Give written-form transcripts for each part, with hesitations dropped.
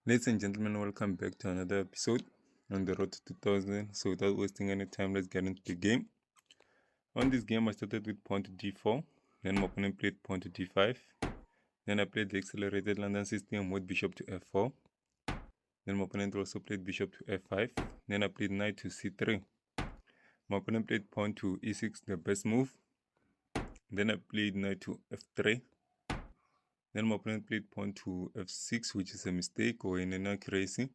Ladies and gentlemen, welcome back to another episode on the road to 2000. So without wasting any time, let's get into the game. On this game, I started with pawn to d4, then my opponent played pawn to d5, then I played the accelerated London system with bishop to f4, then my opponent also played bishop to f5, then I played knight to c3. My opponent played pawn to e6, the best move, then I played knight to f3, then my opponent played pawn to f6, which is a mistake or an inaccuracy.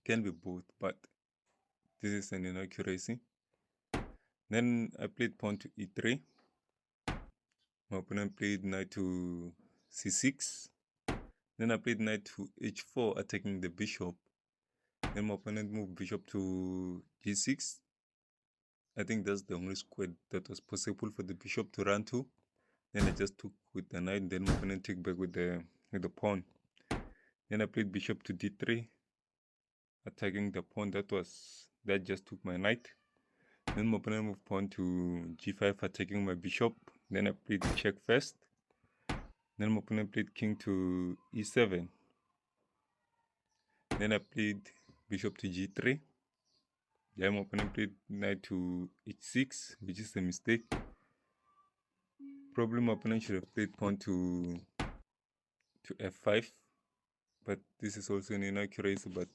Can be both, but this is an inaccuracy. Then I played pawn to e3. My opponent played knight to c6. Then I played knight to h4, attacking the bishop. Then my opponent moved bishop to g6. I think that's the only square that was possible for the bishop to run to. Then I just took with the knight. Then my opponent took back with the pawn. Then I played bishop to d3, attacking the pawn. That just took my knight. Then my opponent moved pawn to g5, attacking my bishop. Then I played check first. Then my opponent played king to e7. Then I played bishop to g3. Then my opponent played knight to h6, which is a mistake. Probably my opponent should have played pawn to f5, but this is also an inaccuracy. But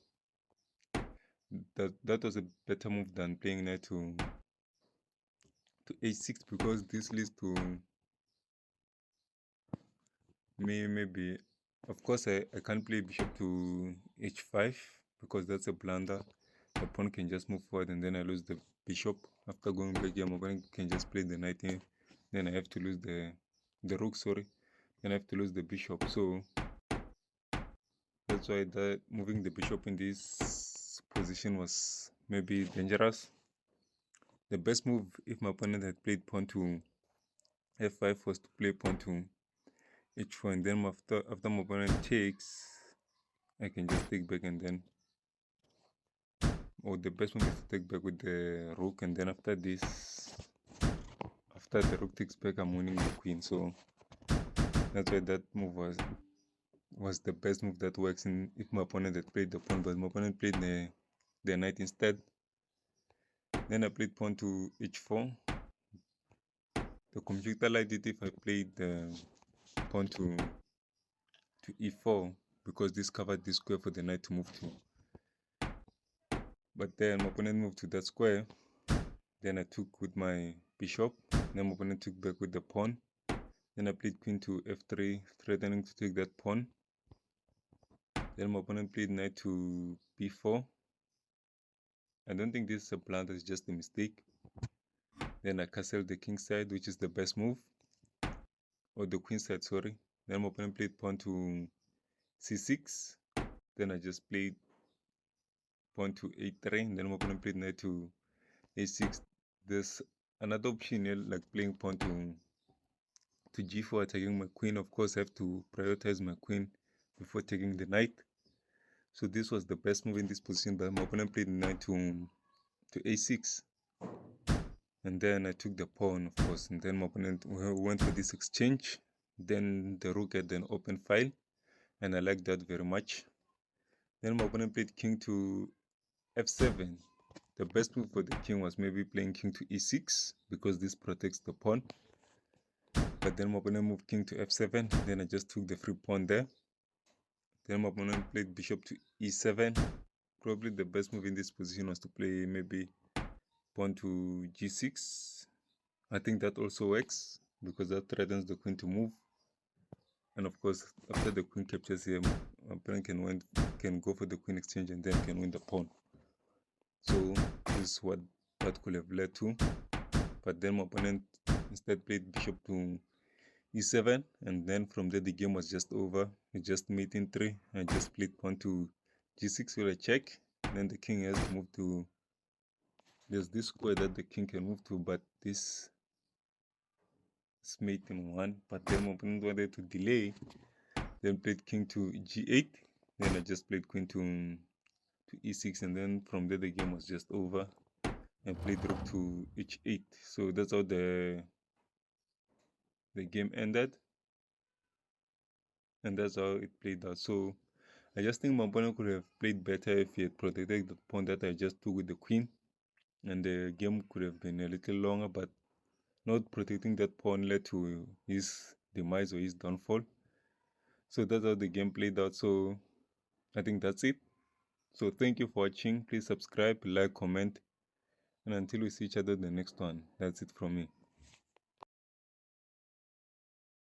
that was a better move than playing knight to h6, because this leads to me maybe. Of course, I can't play bishop to h5 because that's a blunder. The pawn can just move forward and then I lose the bishop. After going back here, my opponent can just play the knight here. Then I have to lose the rook, sorry. Then I have to lose the bishop. So that's why moving the bishop in this position was maybe dangerous. The best move, if my opponent had played pawn to f5, was to play pawn to h4, and then after my opponent takes, I can just take back, and then, or the best move is to take back with the rook, and then after this, after the rook takes back, I'm winning the queen. So that's why that move was the best move that works in if my opponent had played the pawn, but my opponent played the knight instead. Then I played pawn to h4. The computer liked it if I played the pawn to e4, because this covered this square for the knight to move to. But then my opponent moved to that square. Then I took with my bishop. Then my opponent took back with the pawn. Then I played queen to f3, threatening to take that pawn. Then my opponent played knight to b4. I don't think this is a blunder, it's just a mistake. Then I castled the king side, which is the best move. Or the queen side, sorry. Then my opponent played pawn to c6. Then I just played pawn to a3. Then my opponent played knight to a6. There's another option here, like playing pawn to g4, attacking my queen. Of course, I have to prioritize my queen before taking the knight. So this was the best move in this position, but my opponent played knight to a6. And then I took the pawn, of course, and then my opponent went for this exchange. Then the rook had an open file, and I like that very much. Then my opponent played king to f7. The best move for the king was maybe playing king to e6, because this protects the pawn. But then my opponent moved king to f7. Then I just took the free pawn there. Then my opponent played bishop to e7. Probably the best move in this position was to play maybe pawn to g6. I think that also works, because that threatens the queen to move. And of course, after the queen captures here, my opponent can go for the queen exchange and then can win the pawn. So this is what that could have led to. But then my opponent instead played bishop to e7, and then from there the game was just over. It just mate in 3. I just played pawn to g6 with a check. Then the king has to move to, there's this square that the king can move to, but this is mate in 1. But then my opponent wanted to delay, then played king to g8. Then I just played queen to e6, and then from there the game was just over. And played rook to h8. So that's how the game ended, and that's how it played out. So I just think my opponent could have played better if he had protected the pawn that I just took with the queen, and the game could have been a little longer, but not protecting that pawn led to his demise or his downfall. So that's how the game played out. So I think that's it. So thank you for watching. Please subscribe, like, comment, and until we see each other in the next one, that's it from me.